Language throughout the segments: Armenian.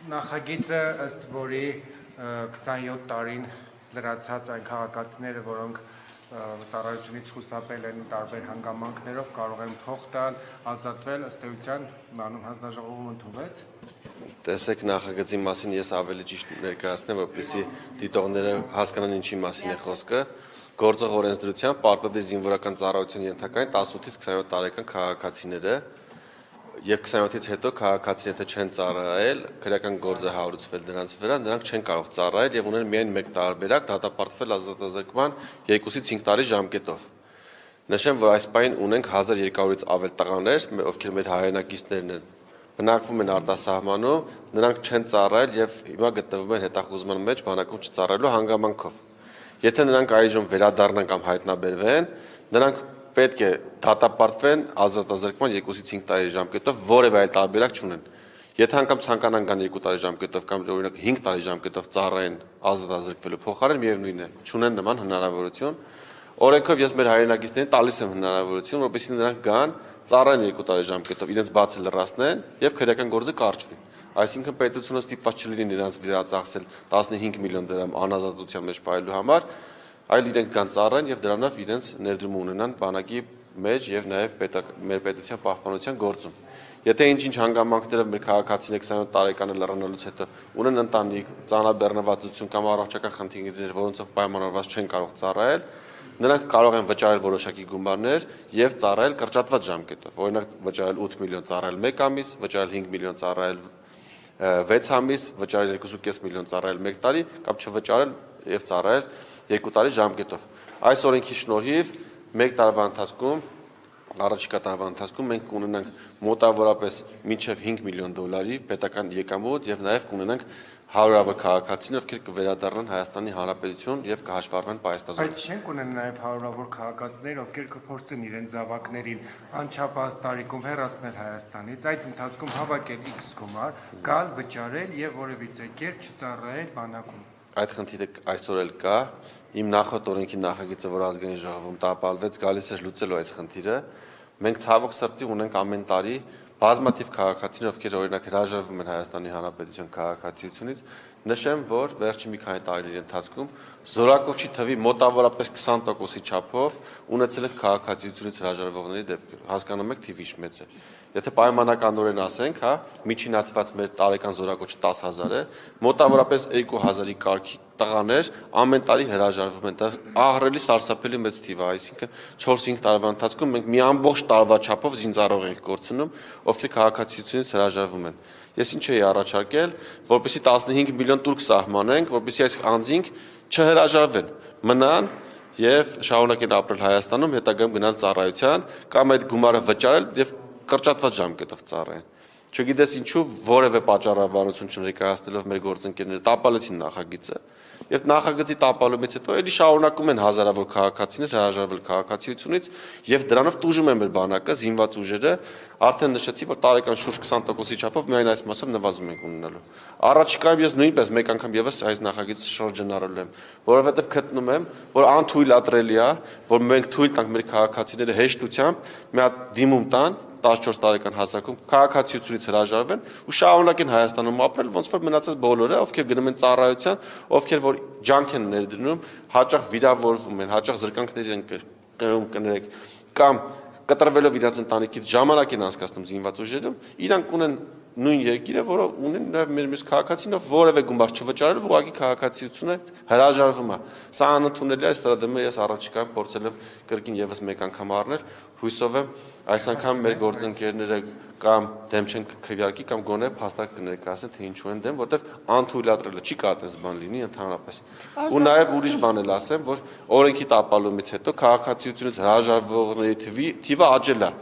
Նախագիծը ըստ որի 27 տարին լրացած այն քաղաքացիները, որոնք ծառայությունից խուսափել են տարբեր հանգամանքներով, կարող են փող տալ, ազատվել, ըստ էության անում հանձնաժողովում ընդունվեց։ Տեսեք նախագծի մասին ես ավելի ճիշտ ներկայացնեմ, որպեսզի դիտողները հասկանան ինչի մասին է խոսքը։ Գործող օրենսդրությամբ պարտադիր զինվորական ծառայության ենթակային 18-ից 27 տարեկան քաղաքացիները եւ 27-ից հետո քաղաքացիները եթե չեն ծառայել, քրեական գործ է հարուցվել նրանց վրա, նրանք չեն կարող ծառայել եւ ունեն միայն մեկ տարբերակ՝ դատապարտվել ազատազրկման 2-ից 5 տարի ժամկետով։ Նշեմ, որ այս պահին ունենք 1200-ից ավել տղաներ, ովքեր մեր հայրենակիցներն են, բնակվում են արտասահմանում, նրանք չեն ծառայել եւ հիմա գտնվում են հետախուզման մեջ բանակում չծառայելու հանգամանքով։ Եթե նրանք այժմ վերադառնան կամ հայտնաբերվեն, նրանք պետք է դատապարտվեն ազատազրկման 2-ից 5 տարի ժամկետով, որևէ այլ տարբերակ չունեն։ Եթե անգամ ցանկանան գան 2 տարի ժամկետով կամ օրինակ 5 տարի ժամկետով ծառայեն ազատազրկվելու փոխարեն, միևնույն է, չունեն նման հնարավորություն։ Օրենքով ես մեր հայրենակիցներին տալիս եմ հնարավորություն, որպեսզի նրանք գան, ծառայեն 2 տարի ժամկետով, իրենց բացը լրացնեն եւ քրեական գործը կարճվի։ Այսինքն պետությունը ստիպված չլինի նրանց վերածախսել 15 միլիոն դրամ անազատության մեջ փայլելու համար, այլ իրենք կան ծառայեն եւ դրանով իրենց ներդրում ունենան բանակի մեջ եւ նաեւ մեր պետության պահպանության գործում։ Եթե ինչ-ինչ հանգամանքներով մեր քաղաքացիները 27 տարեկանը լրանալուց հետո ունեն ընտանիք, ծանրաբեռնվածություն կամ առողջական խնդիրներ, որոնցով պայմանավորված չեն կարող ծառայել, նրանք կարող են վճարել որոշակի գումարներ եւ ծառայել կրճատված ժամկետով։ Օրինակ վճարել 8 միլիոն ծառայել 1 ամիս, վճարել 5 միլիոն ծառայել 6 ամիս, վճարել 2.5 միլիոն ծառայել 1 տարի կամ չվճարել եւ ծառայել 2 տարի ժամկետով։ Այս օրենքի շնորհիվ 1 տարվա ընթացքում առաջիկա տարվա ընթացքում մենք կունենանք մոտավորապես մինչև 5 միլիոն դոլարի պետական եկամուտ եւ նաեւ կունենանք հարյուրավոր քաղաքացիներ, ովքեր կվերադառնան Հայաստանի Հանրապետություն եւ կհաշվառվեն պայստազորով։ Բայց չենք ունենա նաեւ հարյուրավոր քաղաքացիներ, ովքեր կփորձեն իրենց զավակներին անչափահաս տարիքում հեռացնել Հայաստանից, այդ ընթացքում հավաքել X գումար, գալ, վճարել եւ որևիցե կերպ չծառայել բանակում։ Այդ խնդիրը այսօր էլ կա։ Իմ նախորդ օրենքի նախագիծը, որ ազգային ժողովում տապալվեց, գալիս էր լուծելու այս խնդիրը։ Մենք ցավոք սրտի ունենք ամեն տարի բազմաթիվ քաղաքացիներ, ովքեր օրինակ հրաժարվում են Հայաստանի Հանրապետության քաղաքացիությունից, նշեմ, որ վերջի մի քանի տարիների ընթացքում զորակոչի թվի մոտավորապես 20%-ի չափով ունեցել են քաղաքացիությունից հրաժարվողների դեպքեր։ Հասկանում եք, թիվը ինչ մեծ է։ Եթե պայմանականորեն ասենք, հա, միջինացված մեր տարեկան զորակոչը 10,000 է, մոտավորապես 2000-ի կարգի տղաներ ամեն տարի հրաժարվում են։ Դա ահռելի սարսափելի մեծ թիվ է, այսինքն 4-5 տարվա ընթացքում մենք մի ամբողջ տարվա չափով զինծառայող ենք կորցնում, ովքեր քաղաքացիությունից հրաժարվում են։ Ես ինչ էի առաջարկել, որպեսզի 15 միլիոն տուրք սահմանենք, որպեսզի այս անձինք չհրաժարվեն, մնան եւ շարունակեն ապրել Հայաստանում, հետագայում գնան ծառայության կամ այդ գումարը վճարել եւ կրճատված ժամկետով ծառայեն։ Չգիտես ինչու որևէ պատճառաբանություն չներկայացնելով մեր գործընկերները տապալեցին նախագիծը եւ նախագծի տապալումից հետո էլի շարունակում են հազարավոր քաղաքացիներ հրաժարվել քաղաքացիությունից եւ դրանով տուժում են մեր բանակը, զինված ուժերը, արդեն նշեցի, որ տարեկան շուրջ 20%-ի չափով միայն այս մասով նվազում ենք ունենալու։ Առաջիկայում ես նույնպես մեկ անգամ եւս այս նախագիծը շրջանառելու եմ, որովհետեւ գտնում եմ, որ անթույլատրելի է, որ մենք թույլ տանք մեր քաղաքացիները հեշտությամբ մի հատ դիմում տան 14 տարեկան հասակում քաղաքացիությունից հրաժարվեն ու շարունակեն Հայաստանում ապրել, ոնց որ մնացած բոլորը, ովքեր գնում են ծառայության, ովքեր որ ջանք են ներդնում, հաճախ վիրավորվում են, հաճախ զրկանքների են կրում կներեք, կամ կտրվելով իրենց ընտանիքից ժամանակ են անցկացնում զինված ուժերում, իրանք ունեն նույն երկիրը, որը ունեն նաև մեր մյուս քաղաքացիներով որևէ գումար չվճարել, ուղղակի քաղաքացիությունը հրաժարվում է։ Սա անընդունելի է, ըստ դեպի ես առաջիկայում փորձել եմ կրկին եւս մեկ անգամ առնել, հույսով եմ այս անգամ մեր գործընկերները կամ դեմ չեն քվեարկի կամ գոնե փաստարկ կներկայացնեն, թե ինչու են դեմ, որտեվ անթույլատրելը չի կարող այս բան լինի ընդհանրապես։ Ու նաև ուրիշ բան էլ ասեմ, որ օրենքի տապալումից հետո քաղաքացիությունից հրաժարվողների թիվը աճել է։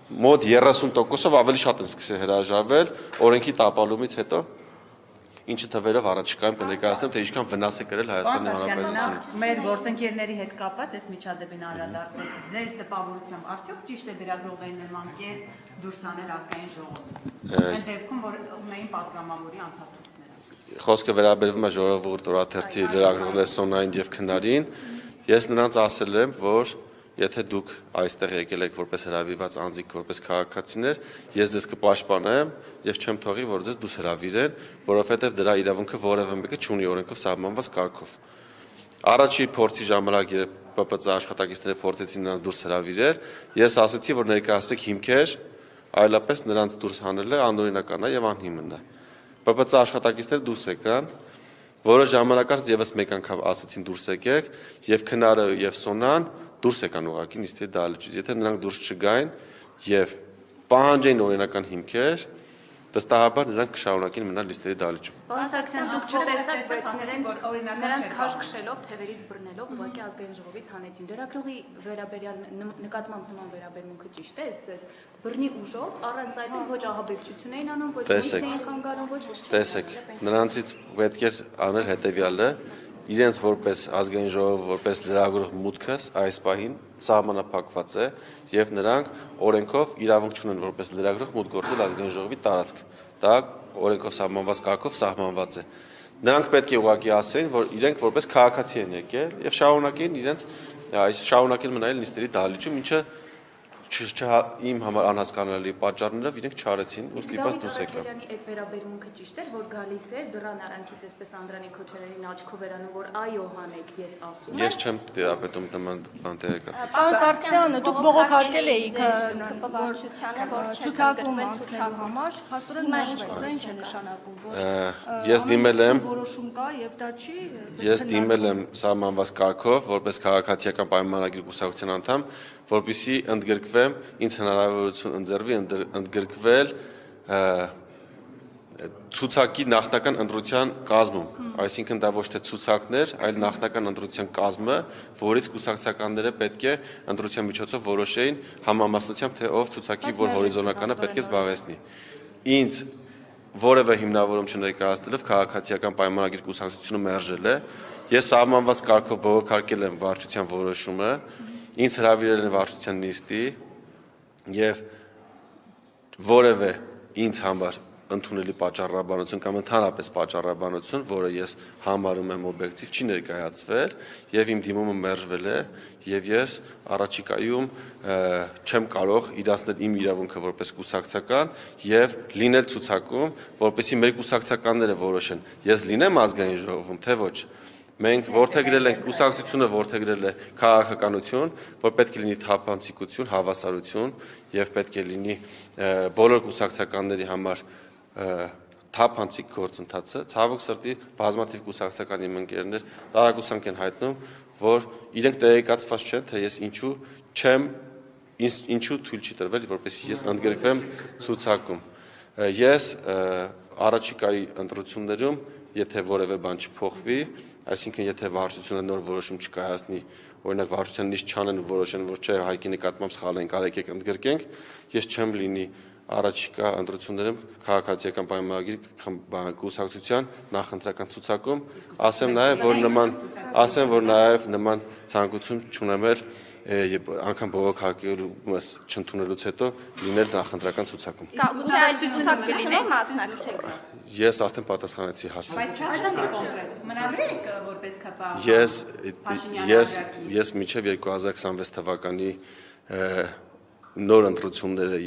Մոտ 30%-ով ավելի շատ են սկսել հրաժարվել օրենքի տապալումից հետո, ինչը թվերով առաջիկայում կներկայացնեմ, թե ինչքան վնաս է կրել Հայաստանի Հանրապետությունը։ Մեր գործընկերների հետ կապված այս միջադեպին անդրադարձեք, ձեր տպավորությամբ արդյոք ճիշտ է լրագրողային նման կերպ դուրս անել ազգային ժողովից։ Այն դեպքում, որ ունեին պատգամավորի անցատուկները։ Խոսքը վերաբերվում է Ժողովուրդ օրաթերթի լրագրողներ Սոնային եւ Քնարին։ Ես նրանց ասել եմ, որ եթե դուք այստեղ եկել եք որպես հրավիրված անձիկ, որպես քաղաքացիներ, ես ձեզ կպաշտպանեմ եւ չեմ թողի, որ ձեզ դուրս հրավիրեն, որովհետեւ դրա իրավունքը որևէ մեկը չունի օրենքով սահմանված կարգով։ Առաջի փորձի ժամանակ երբ ՊՊՑ աշխատակիցները փորձեցին նրանց դուրս հրավիրել, ես ասացի, որ ներկայացրեք հիմքեր, այլապես նրանց դուրս հանելը անօրինական է եւ անհիմն է։ ՊՊՑ աշխատակիցները դուրս եկան, որոշ ժամանակ անց եւս մեկ անգամ ասացին դուրս եկեք եւ քնարը եւ Սոնան դուրս եկան ուղղակի նիստի դահլիճից։ Եթե նրանք դուրս չգային եւ պահանջեին օրինական հիմքեր, վստահաբար նրանք կշարունակեն մնալ նիստի դահլիճում։ Պարոն Սարգսյան, դուք չտեսաք, բայց նրանց քաշքշելով, թևերից բռնելով ուղղակի ազգային ժողովից հանեցին։ Լրագրողի վերաբերյալ նկատմամբ նման վերաբերմունքը ճիշտ է, ձեզ բռնի ուժով, առանց այդմ ոչ ահաբեկչություն էին անում, ոչ էին խանգարում, ոչ ոչ։ Տեսեք, նրանցից պետք է անել հետեւյալը, իրենց որպես ազգային ժողով, որպես լրագրող մուտքը այս պահին սահմանափակված է եւ նրանք օրենքով իրավունք չունեն որպես լրագրող մուտք գործել ազգային ժողովի տարածք։ Դա օրենքով սահմանված կարգով սահմանված է։ Նրանք պետք է ուղղակի ասեն, որ իրենք որպես քաղաքացի են եկել եւ շարունակեն իրենց շարունակեն մնալ նիստերի դահլիճում, ինչը իմ համար անհասկանալի պատճառներով իրենք չարեցին ու ստիպված դուրս եկան։ Այդ վերաբերմունքը ճիշտ էր, որ գալիս էր դրան արանքից այսպես Անդրանիկ Քոչարյանին աչքով վերանում, որ այո հանեք, ես ասում եմ։ Ես չեմ տիրապետում նման բան տեղեկացրել։ Պարոն Սարգսյան, դուք բողոքարկել էիք բավարարչությանը, որ ցուցակում անցնելու համար, հաստորեն մերժվեց, ինչ է նշանակում, որ ես դիմել եմ որոշում կա եւ դա չի։ Ես դիմել եմ սահմանված կարգով որպես քաղաքացիական պայմանագիր կուսակցության անդամ, որպեսզի ընդգրկվեմ, ինձ հնարավորություն ընձեռվի ընդգրկվել ցուցակի նախնական ընտրության կազմում, այսինքն դա ոչ թե ցուցակներ, այլ նախնական ընտրության կազմը, որից կուսակցականները պետք է ընտրության միջոցով որոշեին համամասնությամբ, թե ով ցուցակի որ հորիզոնականը պետք է զբաղեցնի։ Ինձ որևէ հիմնավորում չներկայացնելով քաղաքացիական պայմանագիր կուսակցությունը մերժել է, ես սահմանված կարգով բողոքարկել եմ վարչության որոշումը, ինձ հրավիրել են վարչության նիստի եւ որևէ ինձ համար ընդունելի պատճառաբանություն կամ ընդհանրապես պատճառաբանություն, որը ես համարում եմ օբյեկտիվ, չի ներկայացվել եւ իմ դիմումը մերժվել է եւ ես առաջիկայում չեմ կարող իրացնել իմ իրավունքը որպես կուսակցական եւ լինել ցուցակում, որպեսզի մեր կուսակցականները որոշեն, ես լինեմ ազգային ժողովում, թե ոչ։ Մենք որդեգրել ենք կուսակցությունը որդեգրել է քաղաքականություն, որ պետք է լինի թափանցիկություն, հավասարություն եւ պետք է լինի բոլոր կուսակցականների համար թափանցիկ գործընթացը, ցավոք սրտի բազմաթիվ կուսակցական իմ ընկերներ տարակուսանք են հայտնում, որ իրենք տեղեկացված չեն, թե ես ինչու թույլ չի տրվել, որպեսզի ես ընդգրկվեմ ցուցակում։ Ես առաջիկայի ընտրություններում, եթե որևէ բան չփոխվի, այսինքն եթե վարչությունը նոր որոշում չկայացնի, օրինակ վարչության նիստ չանեն ու որոշեն, որ չէ, հայկի նկատմամբ սխալ են, կարելի է ընդգրկենք, ես չեմ լինի առաջիկա ընտրություններում քաղաքացիական պայմանագիր կուսակցության նախընտրական ցուցակում, ասեմ, որ նաև նման ցանկություն չունեմ անգամ բողոքարկելուս չընդունելուց հետո լինել նախընտրական ցուցակում։ Ցուցակցությունով մասնակցեք։ Ես արդեն պատասխանեցի հարցին։ Բայց չարժանի կոնկրետ, մնալու եք որպես ԿՊ Ես մինչև 2026 թվականի նոր ընտրությունները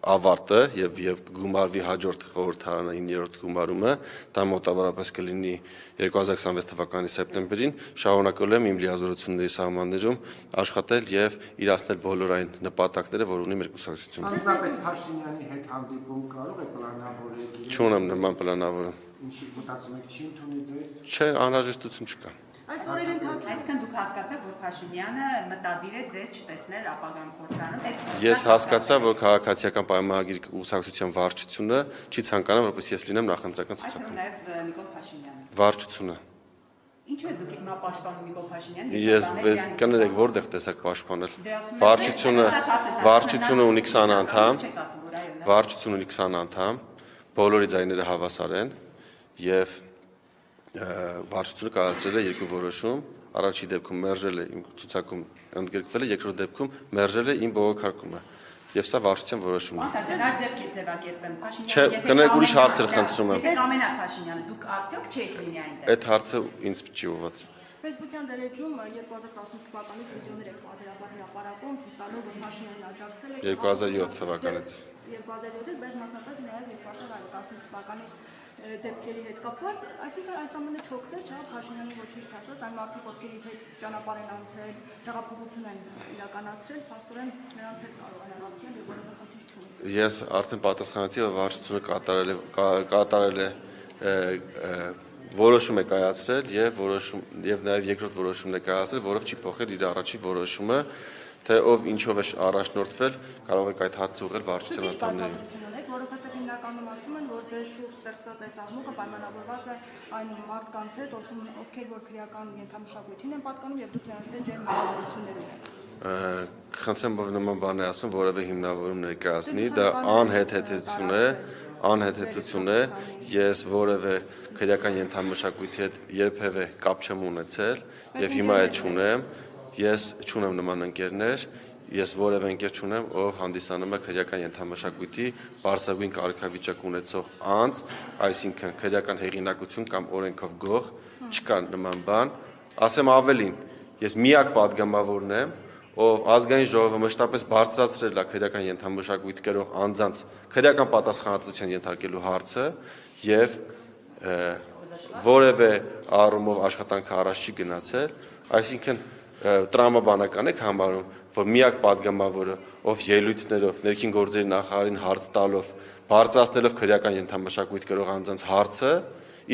ավարտը եւ գումարվի հաջորդ խորհրդարանային 9-րդ գումարումը, դա մոտավորապես կլինի 2026 թվականի սեպտեմբերին, շարունակել եմ իմ լիազորությունների սահմաններում աշխատել եւ իրացնել բոլոր այն նպատակները, որ ունի մեր կուսակցությունը։ Անձնապես Փաշինյանի հետ հանդիպում կարող է պլանավորել։ Չունեմ նման պլանավորում։ Ինչի մտածում եք, չի ընդունի ձեզ։ Չէ, անհրաժեշտություն չկա։ Այս օրերի ընթացքում Այսինքն դուք հասկացաք, որ Փաշինյանը մտադիր է ձեզ չտեսնել ապագայում խորհրդարանում։ Ես հասկացա, որ քաղաքացիական պայմանագիր կուսակցության վարչությունը չի ցանկանում, որպես ես լինեմ նախընտրական ցուցակում։ Նաև Նիկոլ Փաշինյանը։ Վարչությունը։ Ինչու է դուք հիմա պաշտպանում Նիկոլ Փաշինյանին։ Ես կներեք որտեղ տեսակ պաշտպանել։ Վարչությունը ունի 20 անդամ։ Վարչությունը ունի 20 անդամ, բոլորի ձայները հավասար են եւ վարչությունը կայացրել է երկու որոշում, առաջի դեպքում մերժել է իմ ցուցակում ընդգրկվել է, երկրորդ դեպքում մերժել է իմ բողոքարկումը։ Եվ սա վարչության որոշումն է։ Դա ձերքի ձևակերպեմ Փաշինյանը։ Չէ, կներեք ուրիշ հարցեր խնդրում եմ։ Եթե կամենա Փաշինյանը, դուք արդյոք չեք լինի այնտեղ։ Այդ հարցը ինձ չի ուղղված։ Facebook-յան ձեր էջում 2018 թվականից վիդեոներ եք պատերաբար հրապարակում, ցույց տալով, որ Փաշինյանն աջակցել է 2007 թվականից 2007-ից, բայց մասնապես նաև 2018 թվականի դեպքերի հետ կապված, այսինքն այս ամենը չօգնեց, Փաշինյանի ոչինչ չասած, այն մարդիկ, ովքեր իր հետ ճանապարհ են անցել, հեղափոխություն են իրականացրել, փաստորեն նրանց հետ կարող են հեռացնել եւ որևէ խնդիր չունի։ Ես արդեն պատասխանեցի, որ վարչությունը կատարել է որոշում է կայացրել եւ նաեւ երկրորդ որոշումն է կայացրել, որով չի փոխել իր առաջի որոշումը, թե ով ինչով է առաջնորդվել, կարող եք այդ հարցը ուղղել վարչության անդամներին։ Որովհետև հիմնականում ասում են, որ ձեր շուրջ ստեղծված այս աղմուկը պայմանավորված է այն մարդկանց հետ, ովքեր որ քրեական ենթամշակույթին են պատկանում եւ դուք նրանց հետ ջերմ հարաբերություններ ունեք։ Խնդրեմ, որ նման բան է ասում, որևէ հիմնավորում ներկայացնի, դա անհեթեթություն է, ես որևէ քրեական ենթամշակույթի հետ երբևէ կապ չեմ ունեցել եւ հիմա էլ չունեմ, ես չունեմ նման ընկերներ, ես որևէ ընկեր չունեմ, ով հանդիսանում է քրեական ենթամշակույթի բարձրագույն կարգավիճակ ունեցող անձ, այսինքն քրեական հեղինակություն կամ օրենքով գող, չկա նման բան, ասեմ ավելին, ես միակ պատգամավորն եմ, ով ազգային ժողովը մշտապես բարձրացրել է քրեական ենթամշակույթ կրող անձանց քրեական պատասխանատվության ենթարկելու հարցը եւ որևէ առումով աշխատանքը առաջ չի գնացել, այսինքն տրամաբանական եք համարում, որ միակ պատգամավորը, ով ելույթներով ներքին գործերի նախարարին հարց տալով, բարձրացնելով քրեական ենթամշակույթ կրող անձանց հարցը,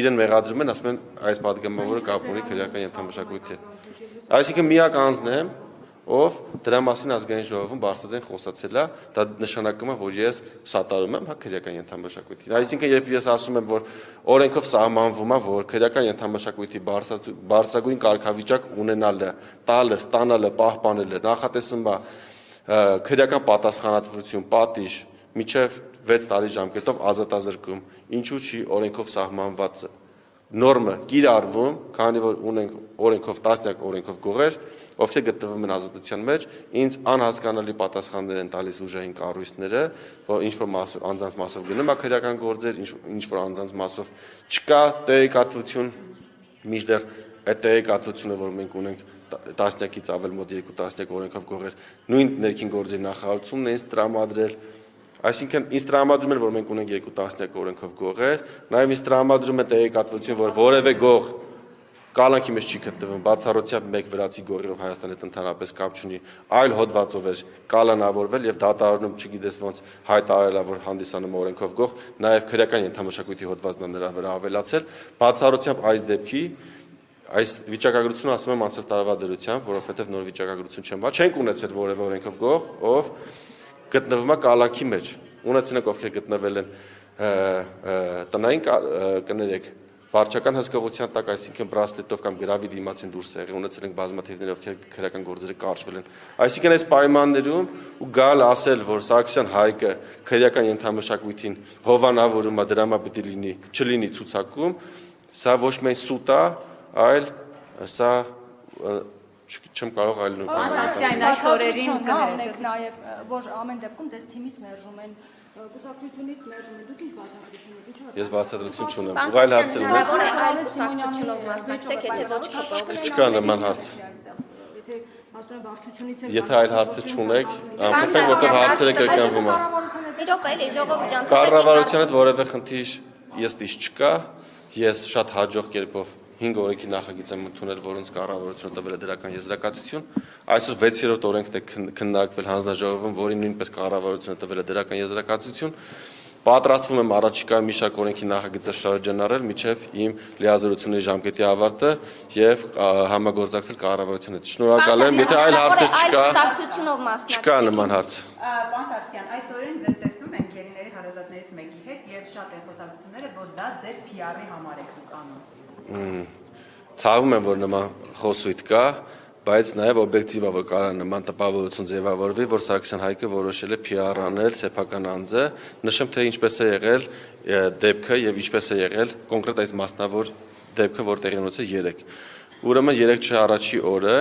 իրեն մեղադրում են, ասում են այս պատգամավորը կապ ունի քրեական ենթամշակույթի հետ։ Այսինքն միակ անձն եմ, ով դրա մասին ազգային ժողովում բարձրաձայն խոսացել է, դա նշանակում է, որ ես սատարում եմ քրեական ենթամշակույթին։ Այսինքն երբ ես ասում եմ, որ օրենքով սահմանվում է, որ քրեական ենթամշակույթի բարձրագույն կարգավիճակ ունենալը, տալը, ստանալը, պահպանելը նախատեսում է քրեական պատասխանատվություն, պատիժ, մինչև 6 տարի ժամկետով ազատազրկում, ինչու՞ չի օրենքով սահմանված նորմը կիրառվում, քանի որ ունենք օրենքով տասնյակ օրենքով գողեր, ովքեր գտնվում են ազատության մեջ, ինձ անհասկանալի պատասխաններ են տալիս ուժային կառույցները, որ ինչ-որ անձանց մասով գնում է քրեական գործեր, ինչ-որ անձանց մասով չկա տեղեկատվություն, մինչդեռ այդ տեղեկատվությունը, որ մենք ունենք տասնյակից ավել մոտ 2 տասնյակ օրենքով գողեր, նույն ներքին գործերի նախարարությունն է ինձ տրամադրել, այսինքն ինձ տրամադրում են, որ մենք ունենք 2 տասնյակ օրենքով գողեր, նաև ինձ տրամադրում է տեղեկատվություն, որ որևէ գող կալանքի մեջ չի գտնվում, բացառությամբ մեկ վրացի գողերով Հայաստանի հետ ընդհանրապես կապ չունի, այլ հոդվածով էր կալանավորվել եւ դատարանում չգիտես ոնց հայտարարել է, որ հանդիսանում օրենքով գող, նաև քրեական ենթամշակույթի հոդվածն է նրա վրա ավելացել, բացառությամբ այս դեպքի այս վիճակագրությունը ասում եմ անցած տարվա դրությամբ, որովհետեւ նոր վիճակագրություն չեմ բա, չենք ունեցել որևէ օրենքով գող, ով գտնվում է կալանքի մեջ, ունեցել ենք ովքեր գտնվել են տնային կներեք վարչական հսկողության տակ, այսինքն բրասլետով կամ գրավի դիմաց են դուրս եղել, ունեցել ենք բազմաթիվներ, ովքեր քրեական գործերը կարճվել են։ Այսինքն այս պայմաններում ու գալ ասել, որ Սարգսյան Հայկը քրեական ենթամշակույթին հովանավորում է, դրա մա պիտի լինի, չլինի ցուցակում, սա ոչ միայն սուտ է, այլ սա չեմ կարող այլ Սարգսյան այս օրերին կներեք նաև, որ ամեն դեպքում ձեզ թիմից մերժում են կուսակցությունից մերժում են, դուք ինչ բացատրություն եք, ես բացատրություն չունեմ, ուղղակի հարցեր չկա նման հարց։ Եթե այլ հարցեր չունեք, ամփոփեք, որտեղ հարցերը կրկնվում են։ Իրոք էլի ժողովուրդ ջան, կառավարության հետ որևէ խնդիր ըստ իս չկա, ես շատ հաջող կերպով 5 օրենքի նախագիծ եմ ընդունել, որոնց կառավարությունը տվել է դրական եզրակացություն։ Այսօր 6-րդ օրենքն է քննարկվել հանձնաժողովում, որին նույնպես կառավարությունը տվել է դրական եզրակացություն։ Պատրաստվում եմ առաջիկա մի շարք օրենքի նախագիծը շրջանառել մինչև իմ լիազորությունների ժամկետի ավարտը եւ համագործակցել կառավարության հետ։ Շնորհակալ եմ, եթե այլ հարցեր չկա նման հարց։ Պարոն Սարգսյան, այս օրերին ձեզ տեսնում են գերիների հարազատներից մեկի հետ եւ շատ են խոսակցությունները, որ դա ձեր PR-ի համար եք դուք անում։ Ցավում եմ, որ նման խոսույթ կա, բայց նաև օբյեկտիվ է, որ կարող նման տպավորություն ձևավորվի, որ Սարգսյան Հայկը որոշել է PR անել սեփական անձը, նշեմ, թե ինչպես է եղել դեպքը եւ ինչպես է եղել կոնկրետ այս մասնավոր դեպքը, որ տեղի ունեցել 3։ Ուրեմն 3 չէ առաջի օրը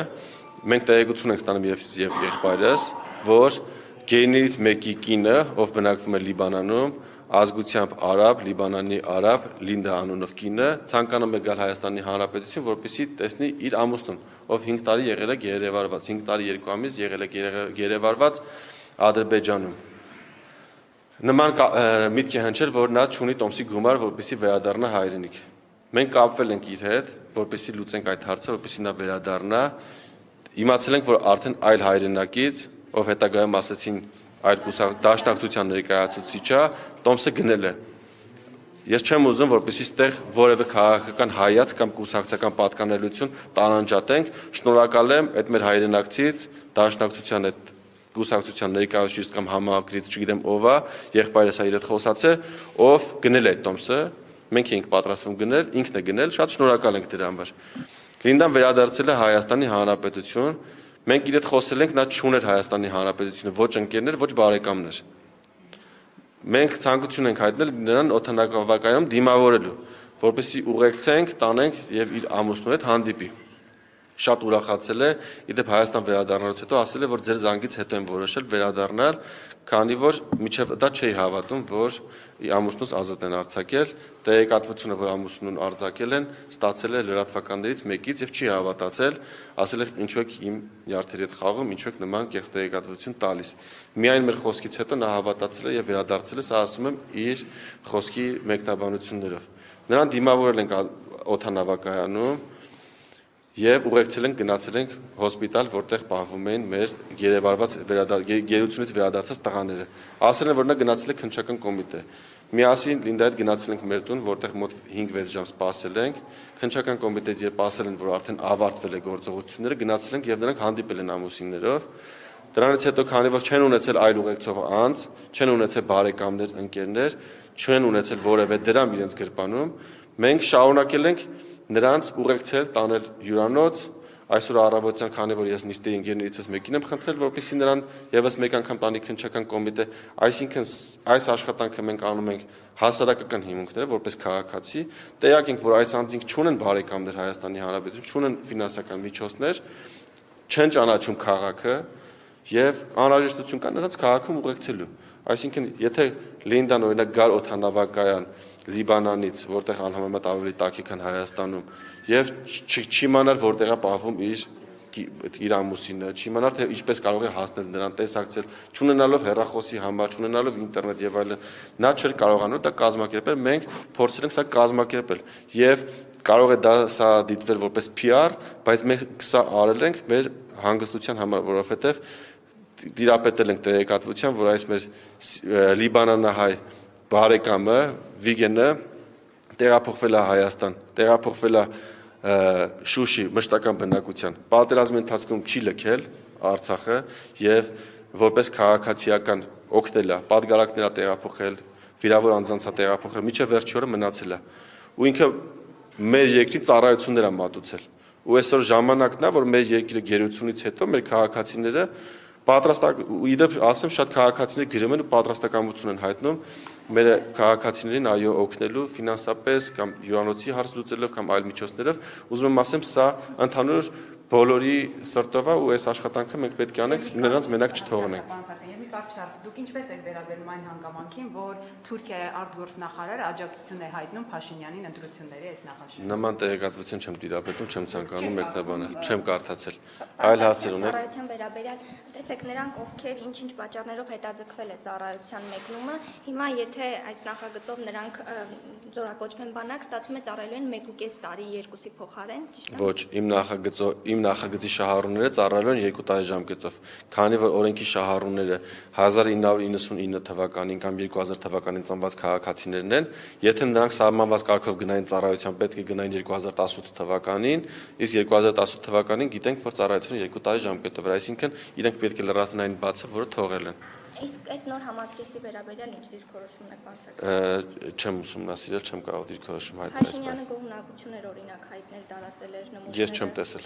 մենք տեղեկություն ենք ստանում եւ եղբայրս, որ գերիներից մեկի կինը, ով բնակվում է Լիբանանում, ազգությամբ արաբ, Լիբանանի արաբ, Լինդա անունով կինը, ցանկանում է գալ Հայաստանի Հանրապետություն, որպեսզի տեսնի իր ամուսնուն, ով 5 տարի եղել է գերեվարված, 5 տարի 2 ամիս եղել է գերեվարված Ադրբեջանում։ Նման միտք է հնչել, որ նա չունի տոմսի գումար, որպեսզի վերադառնա հայրենիք։ Մենք կապվել ենք իր հետ, որպեսզի լուծենք այդ հարցը, որպեսզի նա վերադառնա։ Իմացել ենք, որ արդեն այլ հայրենակից, ով հետագայում ասեցին այլ դաշնակցության ներկայացուցիչը, տոմսը գնել է։ Ես չեմ ուզում, որպեսզի ստեղ որևէ քաղաքական հայաց կամ կուսակցական պատկանելություն տարանջատենք։ Շնորհակալ եմ այդ մեր հայրենակցից, դաշնակցության այդ կուսակցության ներկայացուցիչ կամ համակրից, չգիտեմ ով է, եղբայրս իր հետ խոսած է, ով գնել է այդ տոմսը, մենք էինք պատրաստվում գնել, ինքն է գնել, շատ շնորհակալ ենք դրա համար։ Լինդան վերադարձել է Հայաստանի Հանրապետություն, մենք իր հետ խոսել ենք, նա չուներ Հայաստանի Հանրապետությունը ոչ ընկերներ, ոչ բարեկամներ։ Մենք ցանկություն ենք հայտնել նրան օդանավակայանում դիմավորելու, որպեսզի ուղեկցենք, տանենք եւ իր ամուսնու հետ հանդիպի։ Շատ ուրախացել է, իդեպ Հայաստան վերադառնալուց հետո ասել է, որ ձեր զանգից հետո եմ որոշել վերադառնալ, քանի որ միջև դա չէի հավատում, որ ամուսնուս ազատ են արձակել, տեղեկատվությունը, որ ամուսնուն արձակել են, ստացել է լրատվականներից մեկից եւ չի հավատացել, ասել է ինչու եք իմ նյարդերի հետ խաղում, ինչու եք նման կեղծ տեղեկատվություն տալիս։ Միայն մեր խոսքից հետո նա հավատացել է եւ վերադարձել է, սա ասում եմ իր խոսքի մեկնաբանություններով։ Նրան դիմավորել ենք օդանավակայանում Եվ ուղեկցել ենք, գնացել ենք հոսպիտալ, որտեղ պահվում էին մեր գերեվարված գերությունից վերադարձած տղաները։ Ասել են, որ նա գնացել է քննչական կոմիտե։ Միասին Լինդայի հետ գնացել ենք մեր տուն, որտեղ մոտ 5-6 ժամ սպասել ենք։ Քննչական կոմիտեից երբ ասել են, որ արդեն ավարտվել է գործողությունները, գնացել ենք եւ նրանք հանդիպել են ամուսիններով։ Դրանից հետո, քանի որ չեն ունեցել այլ ուղեկցող անձ, չեն ունեցել բարեկամներ, ընկերներ, չեն ունեցել որևէ դրամ իրենց գրպանում, մենք շարունակել ենք նրանց ուղեկցել, տանել հյուրանոց, այսօր առավոտյան, քանի որ ես նիստի ընկերներիցս մեկին եմ խնդրել, որպեսզի նրան եւս մեկ անգամ տանի քննչական կոմիտե, այսինքն այս աշխատանքը մենք անում ենք հասարակական հիմունքներով, որպես քաղաքացի, տեղյակ ենք, որ այս անձինք չունեն բարեկամներ Հայաստանի Հանրապետություն, չունեն ֆինանսական միջոցներ, չեն ճանաչում քաղաքը եւ անհրաժեշտություն կա նրանց քաղաքում ուղեկցելու։ Այսինքն, եթե Լինդան օրինակ գար օդանավակայան Լիբանանից, որտեղ անհամեմատ ավելի տաք է, քան Հայաստանում, եւ չիմանար որտեղ է պահվում իր ամուսինը, չիմանար թե ինչպես կարող է հասնել նրան, տեսակցել, չունենալով հեռախոսի համար, չունենալով ինտերնետ եւ այլն, նա չէր կարողանում դա կազմակերպել, մենք փորձել ենք սա կազմակերպել եւ կարող է դա սա դիտվել որպես PR, բայց մենք սա արել ենք մեր հանգստության համար, որովհետեւ դիրապետել ենք տեղեկատվության, որ այս մեր լիբանանահայ բարեկամը Վիգենը տեղափոխվել է Հայաստան, տեղափոխվել է Շուշի մշտական բնակության։ Պատերազմի ընթացքում չի լքել Արցախը եւ որպես քաղաքացիական օգնել է, պատգարակներ է տեղափոխել, վիրավոր անձանց է տեղափոխել, միջև վերջի օրը մնացել է։ Ու ինքը մեր երկրի ծառայություններ է մատուցել։ Ու այսօր ժամանակն է, որ մեր երկրի գերությունից հետո մեր քաղաքացիները իդեպ ասեմ շատ քաղաքացիներ գրում են ու պատրաստակամություն են հայտնում մեր քաղաքացիներին այո օգնելու ֆինանսապես կամ հյուրանոցի հարց լուծելով կամ այլ միջոցներով ուզում եմ ասեմ սա ընդհանուր բոլորի սրտով է ու այս աշխատանքը մենք պետք է անենք նրանց մենակ չթողնենք։ Կարճ հարց, դուք ինչպես եք վերաբերում այն հանգամանքին, որ Թուրքիայի արտգործնախարարը աջակցություն է հայտնում Փաշինյանին ընտրությունների այս նախաշրջանում։ Նման տեղեկատվություն չեմ տիրապետում, չեմ ցանկանում մեկնաբանել, չեմ կարդացել։ Այլ հարցեր ունեք։ Ծառայության վերաբերյալ, տեսեք նրանք ովքեր ինչ-ինչ պատճառներով հետաձգվել է ծառայության մեկնումը, հիմա եթե այս նախագծով նրանք զորակոչվեն բանակ, ստացվում է ծառայելու են 1.5 տարի 2-ի փոխարեն, ճիշտ է։ Ոչ, իմ նախագծի շահառուները ծառայելու են 2 տարի ժամկետով, քանի որ օրենքի շահառուները 1999 թվականին կամ 2000 թվականին ծնված քաղաքացիներն են, եթե նրանք սահմանված կարգով գնային ծառայության, պետք է գնային 2018 թվականին, իսկ 2018 թվականին գիտենք, որ ծառայությունը 2 տարի ժամկետով էր, այսինքն իրենք պետք է լրացնեն այն բացը, որը թողել են։ Իսկ այս նոր համազգեստի վերաբերյալ ինչ դիրքորոշում եք բացակայել։ Չեմ ուսումնասիրել, չեմ կարող դիրքորոշում հայտնել։ Փաշինյանը գոհունակություն էր օրինակ հայտնել, տարածել էր նմուշները։ Ես չեմ տեսել։